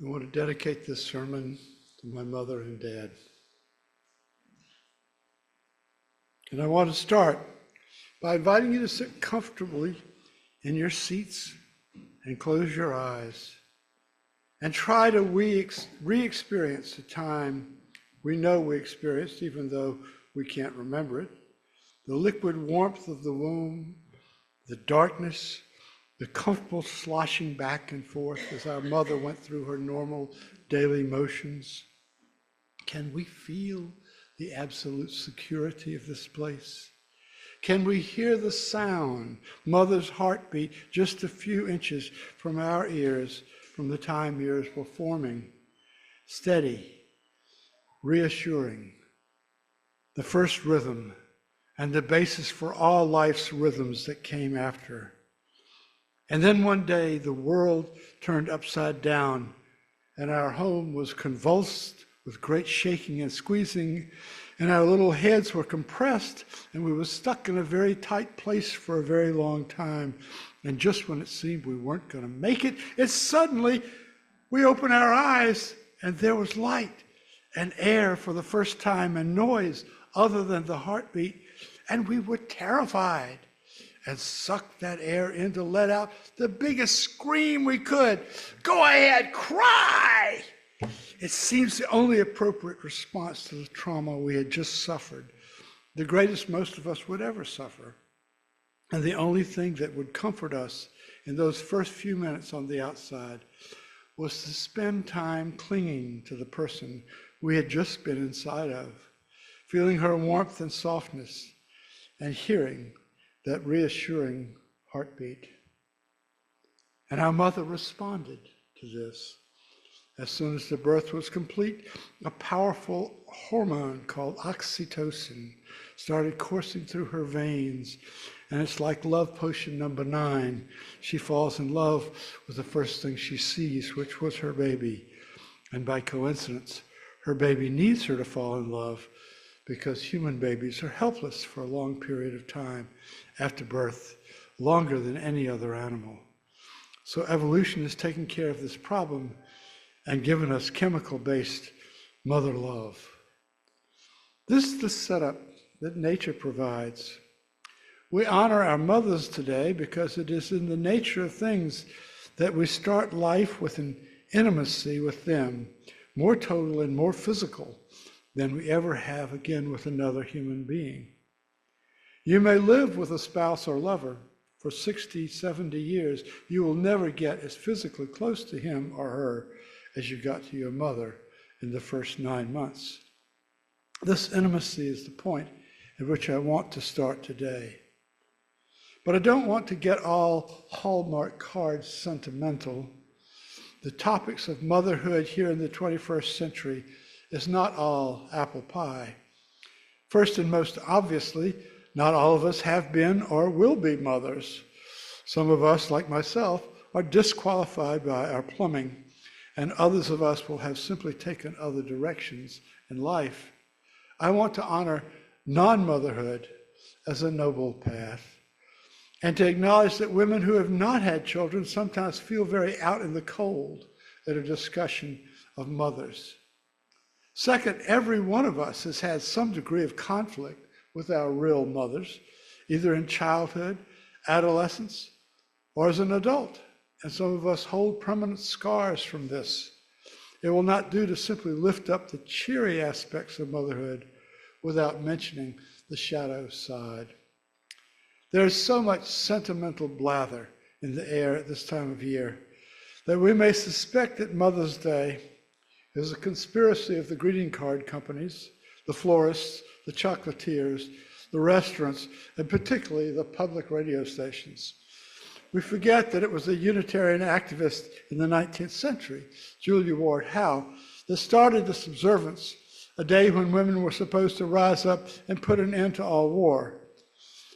I want to dedicate this sermon to my mother and dad. And I want to start by inviting you to sit comfortably in your seats and close your eyes and try to re-experience the time we know we experienced, even though we can't remember it. The liquid warmth of the womb, the darkness, the comfortable sloshing back and forth as our mother went through her normal daily motions. Can we feel the absolute security of this place? Can we hear the sound, mother's heartbeat, just a few inches from our ears from the time ears were forming? Steady, reassuring, the first rhythm and the basis for all life's rhythms that came after. And then one day the world turned upside down and our home was convulsed with great shaking and squeezing, and our little heads were compressed and we were stuck in a very tight place for a very long time. And just when it seemed we weren't going to make it, suddenly we opened our eyes and there was light and air for the first time and noise other than the heartbeat. And we were terrified and sucked that air in to let out the biggest scream we could. Go ahead, cry! It seems the only appropriate response to the trauma we had just suffered, the greatest most of us would ever suffer. And the only thing that would comfort us in those first few minutes on the outside was to spend time clinging to the person we had just been inside of, feeling her warmth and softness, and hearing that reassuring heartbeat. And our mother responded to this. As soon as the birth was complete, a powerful hormone called oxytocin started coursing through her veins. And it's like love potion number 9. She falls in love with the first thing she sees, which was her baby. And by coincidence, her baby needs her to fall in love because human babies are helpless for a long period of time after birth, longer than any other animal. So evolution has taken care of this problem and given us chemical-based mother love. This is the setup that nature provides. We honor our mothers today because it is in the nature of things that we start life with an intimacy with them, more total and more physical than we ever have again with another human being. You may live with a spouse or lover for 60, 70 years. You will never get as physically close to him or her as you got to your mother in the first 9 months. This intimacy is the point at which I want to start today. But I don't want to get all Hallmark cards sentimental. The topics of motherhood here in the 21st century is not all apple pie. First and most obviously, not all of us have been or will be mothers. Some of us, like myself, are disqualified by our plumbing, and others of us will have simply taken other directions in life. I want to honor non-motherhood as a noble path, and to acknowledge that women who have not had children sometimes feel very out in the cold at a discussion of mothers. Second, every one of us has had some degree of conflict with our real mothers, either in childhood, adolescence, or as an adult. And some of us hold permanent scars from this. It will not do to simply lift up the cheery aspects of motherhood without mentioning the shadow side. There is so much sentimental blather in the air at this time of year that we may suspect that Mother's Day is a conspiracy of the greeting card companies, the florists, the chocolatiers, the restaurants, and particularly the public radio stations. We forget that it was a Unitarian activist in the 19th century, Julia Ward Howe, that started this observance, a day when women were supposed to rise up and put an end to all war.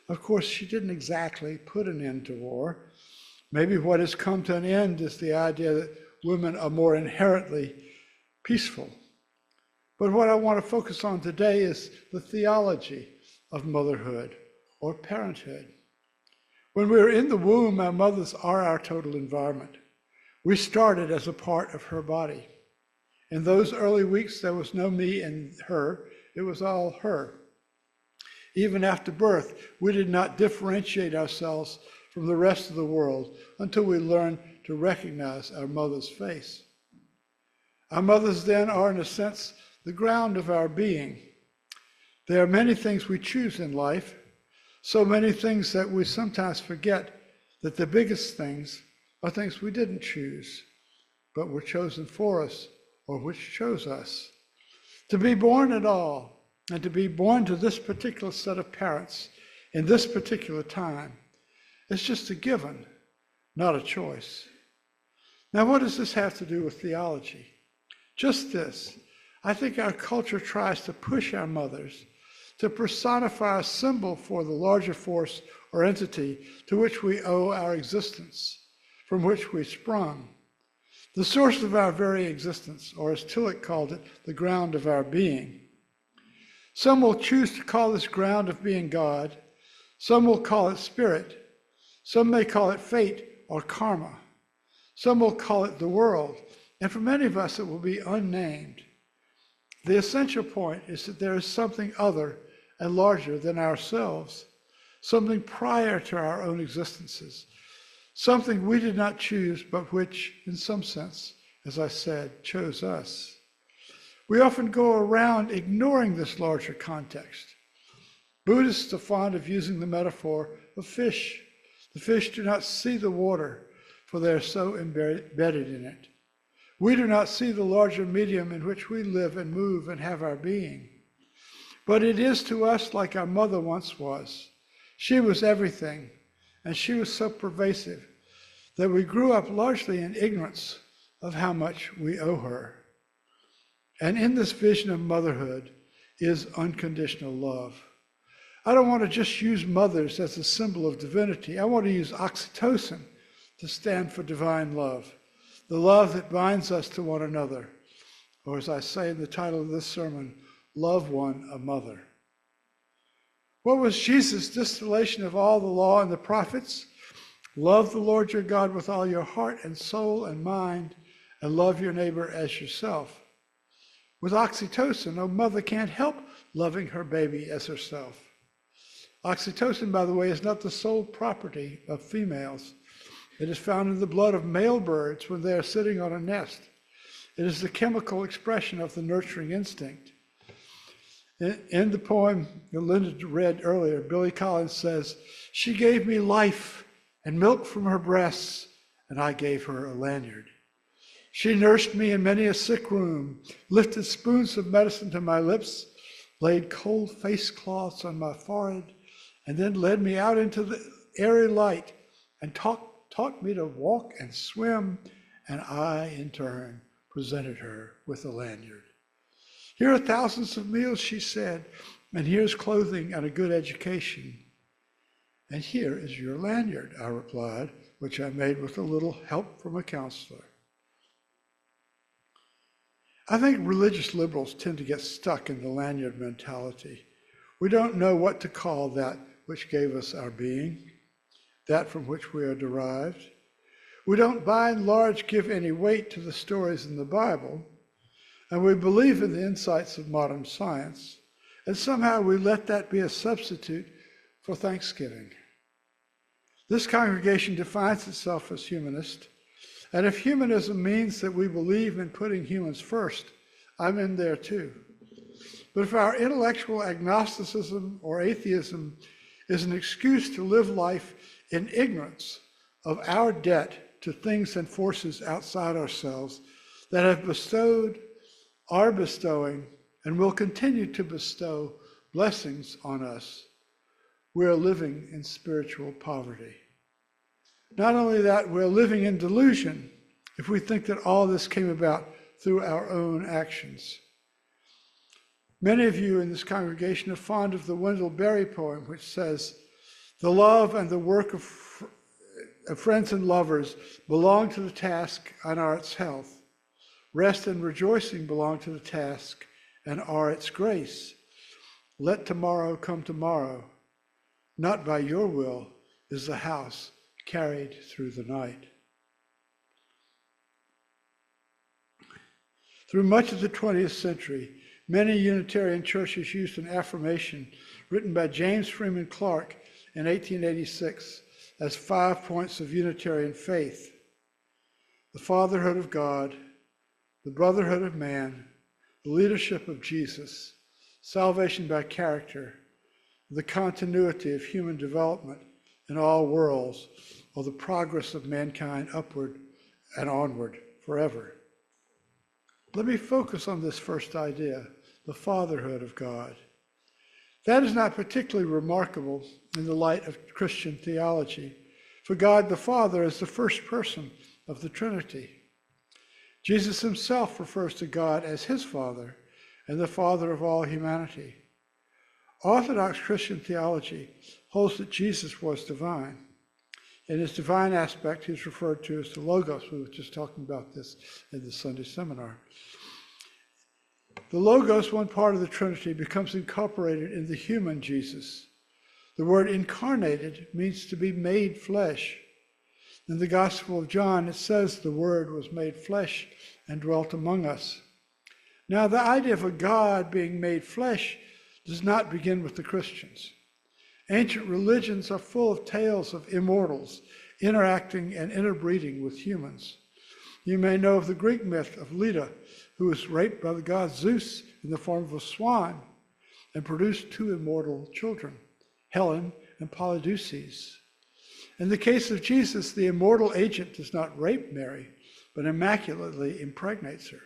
Of course, she didn't exactly put an end to war. Maybe what has come to an end is the idea that women are more inherently peaceful. But what I want to focus on today is the theology of motherhood or parenthood. When we're in the womb, our mothers are our total environment. We started as a part of her body. In those early weeks, there was no me and her. It was all her. Even after birth, we did not differentiate ourselves from the rest of the world until we learned to recognize our mother's face. Our mothers then are, in a sense, the ground of our being. There are many things we choose in life, so many things that we sometimes forget that the biggest things are things we didn't choose, but were chosen for us or which chose us. To be born at all, and to be born to this particular set of parents in this particular time, is just a given, not a choice. Now, what does this have to do with theology? Just this. I think our culture tries to push our mothers to personify a symbol for the larger force or entity to which we owe our existence, from which we sprung. The source of our very existence, or as Tillich called it, the ground of our being. Some will choose to call this ground of being God. Some will call it spirit. Some may call it fate or karma. Some will call it the world. And for many of us, it will be unnamed. The essential point is that there is something other and larger than ourselves, something prior to our own existences, something we did not choose, but which, in some sense, as I said, chose us. We often go around ignoring this larger context. Buddhists are fond of using the metaphor of fish. The fish do not see the water, for they are so embedded in it. We do not see the larger medium in which we live and move and have our being. But it is to us like our mother once was. She was everything, and she was so pervasive that we grew up largely in ignorance of how much we owe her. And in this vision of motherhood is unconditional love. I don't want to just use mothers as a symbol of divinity. I want to use oxytocin to stand for divine love, the love that binds us to one another, or as I say in the title of this sermon, love one a mother. What was Jesus' distillation of all the law and the prophets? Love the Lord your God with all your heart and soul and mind, and love your neighbor as yourself. With oxytocin, a mother can't help loving her baby as herself. Oxytocin, by the way, is not the sole property of females. It is found in the blood of male birds when they are sitting on a nest. It is the chemical expression of the nurturing instinct. In the poem that Linda read earlier, Billy Collins says, "She gave me life and milk from her breasts, and I gave her a lanyard. She nursed me in many a sick room, lifted spoons of medicine to my lips, laid cold face cloths on my forehead, and then led me out into the airy light and taught me to walk and swim, and I, in turn, presented her with a lanyard. Here are thousands of meals," she said, "and here's clothing and a good education. And here is your lanyard," I replied, "which I made with a little help from a counselor." I think religious liberals tend to get stuck in the lanyard mentality. We don't know what to call that which gave us our being, that from which we are derived. We don't by and large give any weight to the stories in the Bible, and we believe in the insights of modern science, and somehow we let that be a substitute for Thanksgiving. This congregation defines itself as humanist, and if humanism means that we believe in putting humans first, I'm in there too. But if our intellectual agnosticism or atheism is an excuse to live life in ignorance of our debt to things and forces outside ourselves that have bestowed, are bestowing, and will continue to bestow blessings on us, we are living in spiritual poverty. Not only that, we're living in delusion if we think that all this came about through our own actions. Many of you in this congregation are fond of the Wendell Berry poem, which says, "The love and the work of friends and lovers belong to the task and are its health. Rest and rejoicing belong to the task and are its grace. Let tomorrow come tomorrow. Not by your will is the house carried through the night." Through much of the 20th century, many Unitarian churches used an affirmation written by James Freeman Clarke in 1886 as 5 points of Unitarian faith: the fatherhood of God, the brotherhood of man, the leadership of Jesus, salvation by character, the continuity of human development in all worlds, or the progress of mankind upward and onward forever. Let me focus on this first idea, the fatherhood of God. That is not particularly remarkable in the light of Christian theology, for God the Father is the first person of the Trinity. Jesus himself refers to God as his Father and the Father of all humanity. Orthodox Christian theology holds that Jesus was divine. In his divine aspect, he's referred to as the Logos. We were just talking about this in the Sunday seminar. The Logos, one part of the Trinity, becomes incorporated in the human Jesus. The word incarnated means to be made flesh. In the Gospel of John, it says the Word was made flesh and dwelt among us. Now, the idea of a God being made flesh does not begin with the Christians. Ancient religions are full of tales of immortals interacting and interbreeding with humans. You may know of the Greek myth of Leda, who was raped by the god Zeus in the form of a swan and produced 2 immortal children, Helen and Polydeuces. In the case of Jesus, the immortal agent does not rape Mary, but immaculately impregnates her.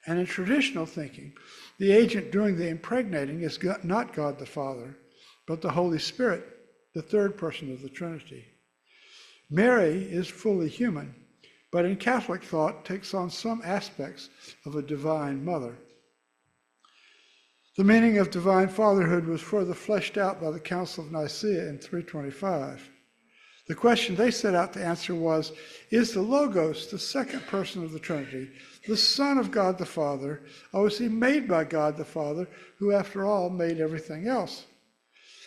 And in traditional thinking, the agent doing the impregnating is not God the Father, but the Holy Spirit, the third person of the Trinity. Mary is fully human, but in Catholic thought takes on some aspects of a divine mother. The meaning of divine fatherhood was further fleshed out by the Council of Nicaea in 325. The question they set out to answer was, is the Logos, the second person of the Trinity, the Son of God the Father, or was he made by God the Father, who after all made everything else?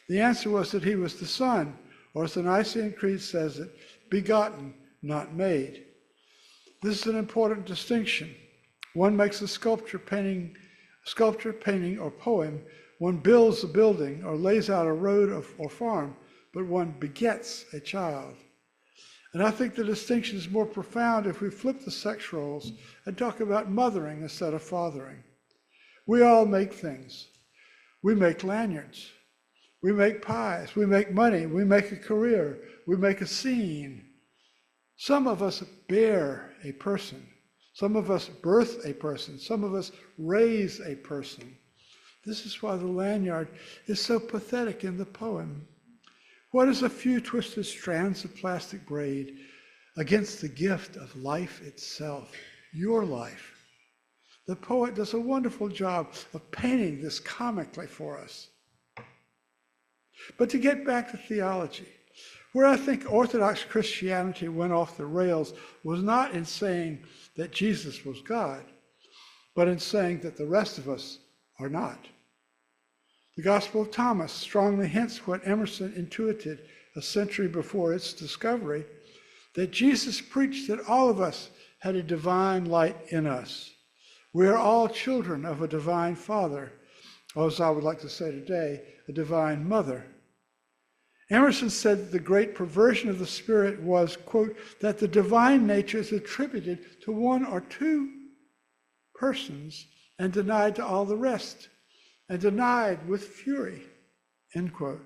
The answer was that he was the Son, or as the Nicene Creed says it, begotten, not made. This is an important distinction. One makes a sculpture, painting, or poem. One builds a building or lays out a road or farm, but one begets a child. And I think the distinction is more profound if we flip the sex roles and talk about mothering instead of fathering. We all make things. We make lanyards. We make pies. We make money. We make a career. We make a scene. Some of us bear a person. Some of us birth a person. Some of us raise a person. This is why the lanyard is so pathetic in the poem. What is a few twisted strands of plastic braid against the gift of life itself, your life? The poet does a wonderful job of painting this comically for us. But to get back to theology, where I think Orthodox Christianity went off the rails was not in saying that Jesus was God, but in saying that the rest of us are not. The Gospel of Thomas strongly hints what Emerson intuited a century before its discovery, that Jesus preached that all of us had a divine light in us. We are all children of a divine Father, or as I would like to say today, a divine Mother. Emerson said that the great perversion of the Spirit was, quote, that the divine nature is attributed to 1 or 2 persons and denied to all the rest, and denied with fury, end quote.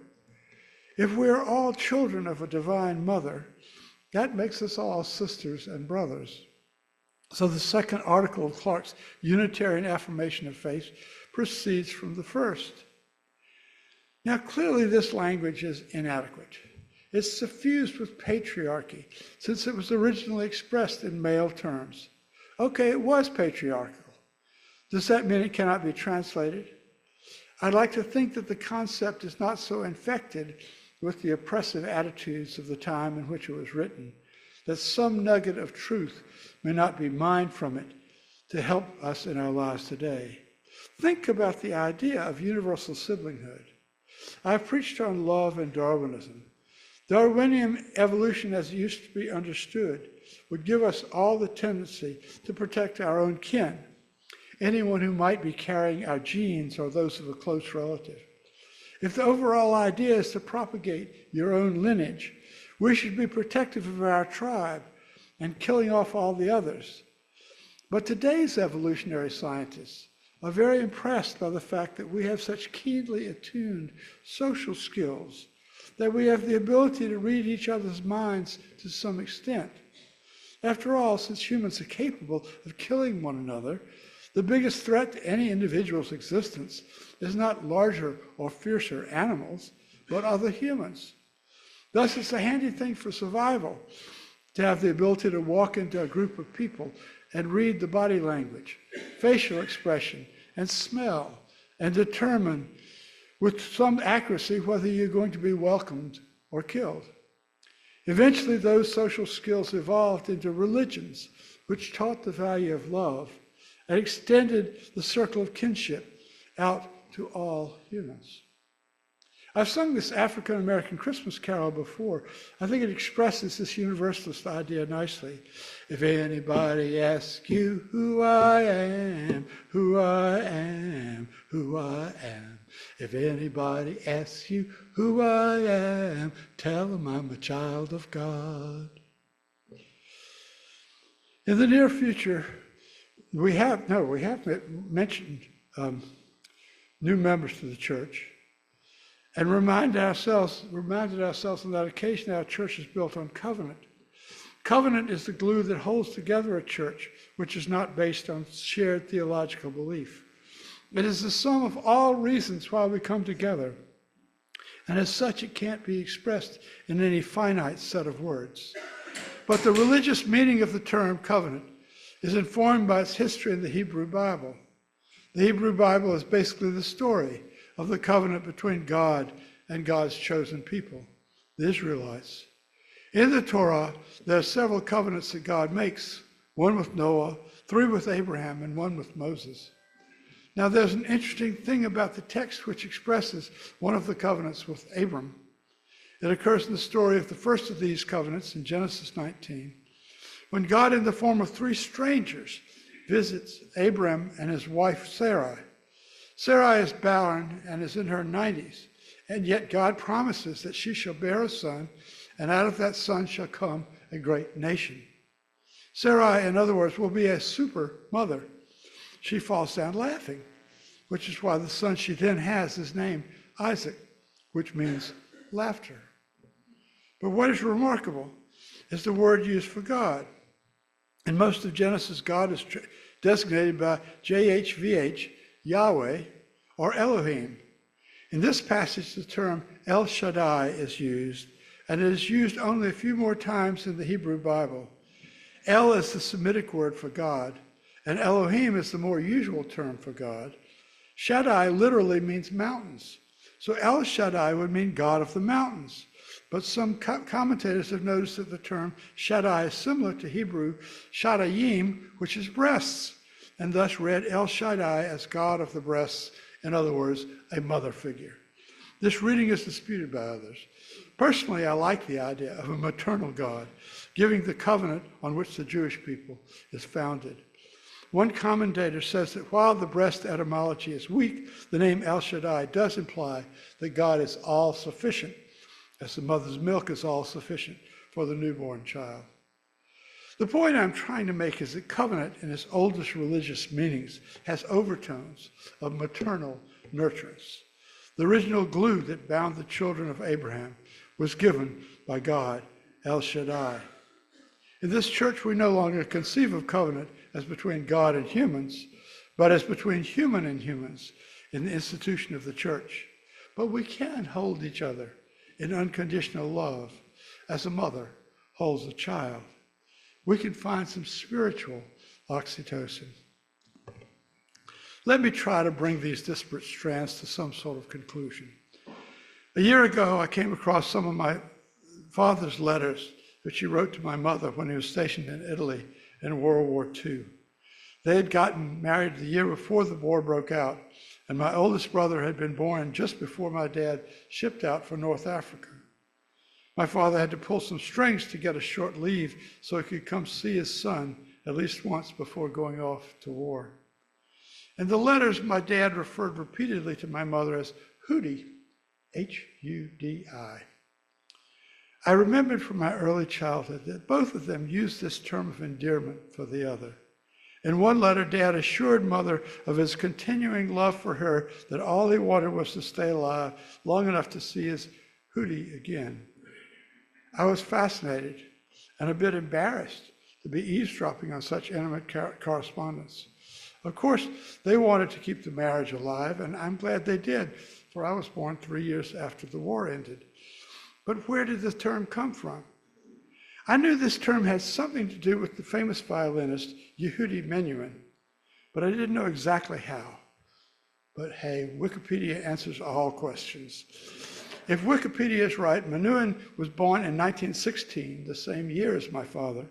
If we are all children of a divine mother, that makes us all sisters and brothers. So the second article of Clarke's Unitarian affirmation of faith proceeds from the first. Now, clearly this language is inadequate. It's suffused with patriarchy, since it was originally expressed in male terms. Okay, it was patriarchal. Does that mean it cannot be translated? I'd like to think that the concept is not so infected with the oppressive attitudes of the time in which it was written, that some nugget of truth may not be mined from it to help us in our lives today. Think about the idea of universal siblinghood. I've preached on love and Darwinism. Darwinian evolution, as it used to be understood, would give us all the tendency to protect our own kin. anyone who might be carrying our genes or those of a close relative. If the overall idea is to propagate your own lineage, we should be protective of our tribe and killing off all the others. But today's evolutionary scientists are very impressed by the fact that we have such keenly attuned social skills that we have the ability to read each other's minds to some extent. After all, since humans are capable of killing one another, the biggest threat to any individual's existence is not larger or fiercer animals, but other humans. Thus, it's a handy thing for survival to have the ability to walk into a group of people and read the body language, facial expression, and smell, and determine with some accuracy whether you're going to be welcomed or killed. Eventually, those social skills evolved into religions, which taught the value of love and extended the circle of kinship out to all humans. I've sung this African American Christmas carol before. I think it expresses this universalist idea nicely. If anybody asks you who I am, who I am, who I am. If anybody asks you who I am, tell them I'm a child of God. In the near future, we have mentioned new members to the church. And reminded ourselves on that occasion our church is built on covenant. Covenant is the glue that holds together a church which is not based on shared theological belief. It is the sum of all reasons why we come together. And as such, it can't be expressed in any finite set of words. But the religious meaning of the term covenant is informed by its history in the Hebrew Bible. The Hebrew Bible is basically the story of the covenant between God and God's chosen people, the Israelites. In the Torah, there are several covenants that God makes, one with Noah, 3 with Abraham, and 1 with Moses. Now, there's an interesting thing about the text which expresses one of the covenants with Abram. It occurs in the story of the first of these covenants in Genesis 19, when God, in the form of 3 strangers, visits Abram and his wife Sarai. Sarai is barren and is in her 90s, and yet God promises that she shall bear a son, and out of that son shall come a great nation. Sarai, in other words, will be a super mother. She falls down laughing, which is why the son she then has is named Isaac, which means laughter. But what is remarkable is the word used for God. In most of Genesis, God is designated by JHVH, Yahweh, or Elohim. In this passage, the term El Shaddai is used, and it is used only a few more times in the Hebrew Bible. El is the Semitic word for God, and Elohim is the more usual term for God. Shaddai literally means mountains, so El Shaddai would mean God of the mountains. But some commentators have noticed that the term Shaddai is similar to Hebrew Shaddayim, which is breasts, and thus read El Shaddai as God of the breasts, in other words, a mother figure. This reading is disputed by others. Personally, I like the idea of a maternal God, giving the covenant on which the Jewish people is founded. One commentator says that while the breast etymology is weak, the name El Shaddai does imply that God is all-sufficient, as the mother's milk is all-sufficient for the newborn child. The point I'm trying to make is that covenant, in its oldest religious meanings, has overtones of maternal nurturance. The original glue that bound the children of Abraham was given by God, El Shaddai. In this church, we no longer conceive of covenant as between God and humans, but as between human and humans in the institution of the church. But we can hold each other in unconditional love as a mother holds a child. We can find some spiritual oxytocin. Let me try to bring these disparate strands to some sort of conclusion. A year ago, I came across some of my father's letters which he wrote to my mother when he was stationed in Italy in World War II. They had gotten married the year before the war broke out, and my oldest brother had been born just before my dad shipped out for North Africa. My father had to pull some strings to get a short leave so he could come see his son at least once before going off to war. In the letters, my dad referred repeatedly to my mother as Hudi, Hudi. I remembered from my early childhood that both of them used this term of endearment for the other. In one letter, Dad assured Mother of his continuing love for her, that all he wanted was to stay alive long enough to see his Hudi again. I was fascinated and a bit embarrassed to be eavesdropping on such intimate correspondence. Of course, they wanted to keep the marriage alive, and I'm glad they did, for I was born 3 years after the war ended. But where did the term come from? I knew this term had something to do with the famous violinist Yehudi Menuhin, but I didn't know exactly how. But hey, Wikipedia answers all questions. If Wikipedia is right, Menuhin was born in 1916, the same year as my father,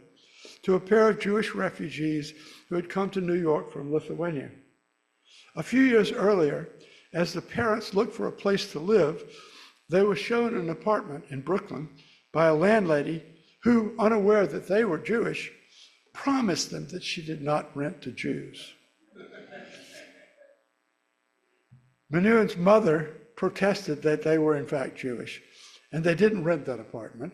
to a pair of Jewish refugees who had come to New York from Lithuania. A few years earlier, as the parents looked for a place to live, they were shown an apartment in Brooklyn by a landlady who, unaware that they were Jewish, promised them that she did not rent to Jews. Menuhin's mother protested that they were in fact Jewish, and they didn't rent that apartment.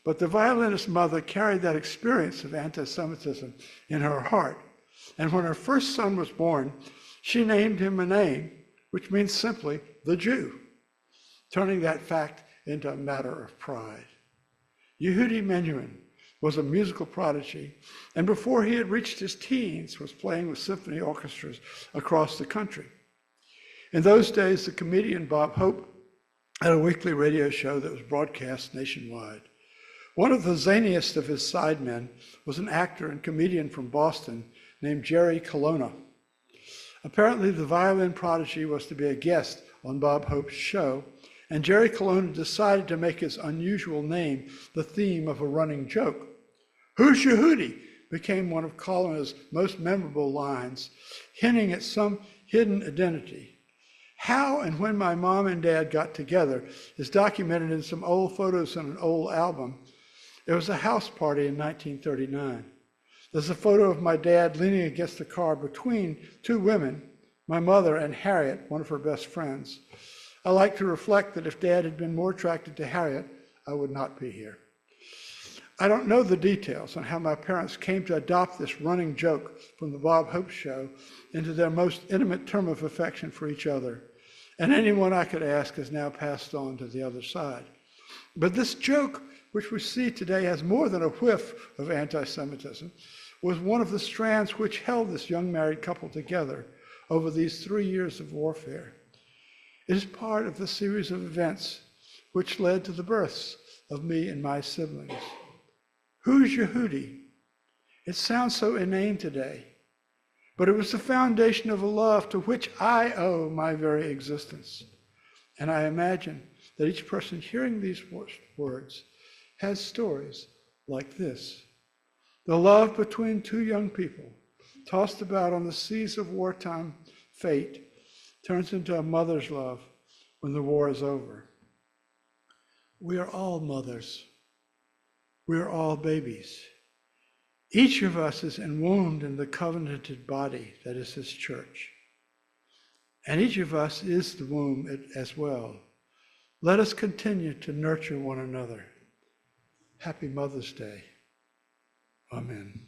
But the violinist's mother carried that experience of anti-Semitism in her heart. And when her first son was born, she named him a name which means simply the Jew, turning that fact into a matter of pride. Yehudi Menuhin was a musical prodigy, and before he had reached his teens, was playing with symphony orchestras across the country. In those days, the comedian Bob Hope had a weekly radio show that was broadcast nationwide. One of the zaniest of his sidemen was an actor and comedian from Boston named Jerry Colonna. Apparently, the violin prodigy was to be a guest on Bob Hope's show, and Jerry Colonna decided to make his unusual name the theme of a running joke. "Who's Yehudi?" became one of Colonna's most memorable lines, hinting at some hidden identity. How and when my mom and dad got together is documented in some old photos in an old album. It was a house party in 1939. There's a photo of my dad leaning against the car between two women, my mother and Harriet, one of her best friends. I like to reflect that if Dad had been more attracted to Harriet, I would not be here. I don't know the details on how my parents came to adopt this running joke from the Bob Hope show into their most intimate term of affection for each other. And anyone I could ask has now passed on to the other side. But this joke, which we see today has more than a whiff of anti-Semitism, was one of the strands which held this young married couple together over these 3 years of warfare. It is part of the series of events which led to the births of me and my siblings. Who's Yehudi? It sounds so inane today, but it was the foundation of a love to which I owe my very existence. And I imagine that each person hearing these words has stories like this. The love between two young people, tossed about on the seas of wartime fate, turns into a mother's love when the war is over. We are all mothers. We are all babies. Each of us is enwombed in the covenanted body that is his church. And each of us is the womb as well. Let us continue to nurture one another. Happy Mother's Day. Amen.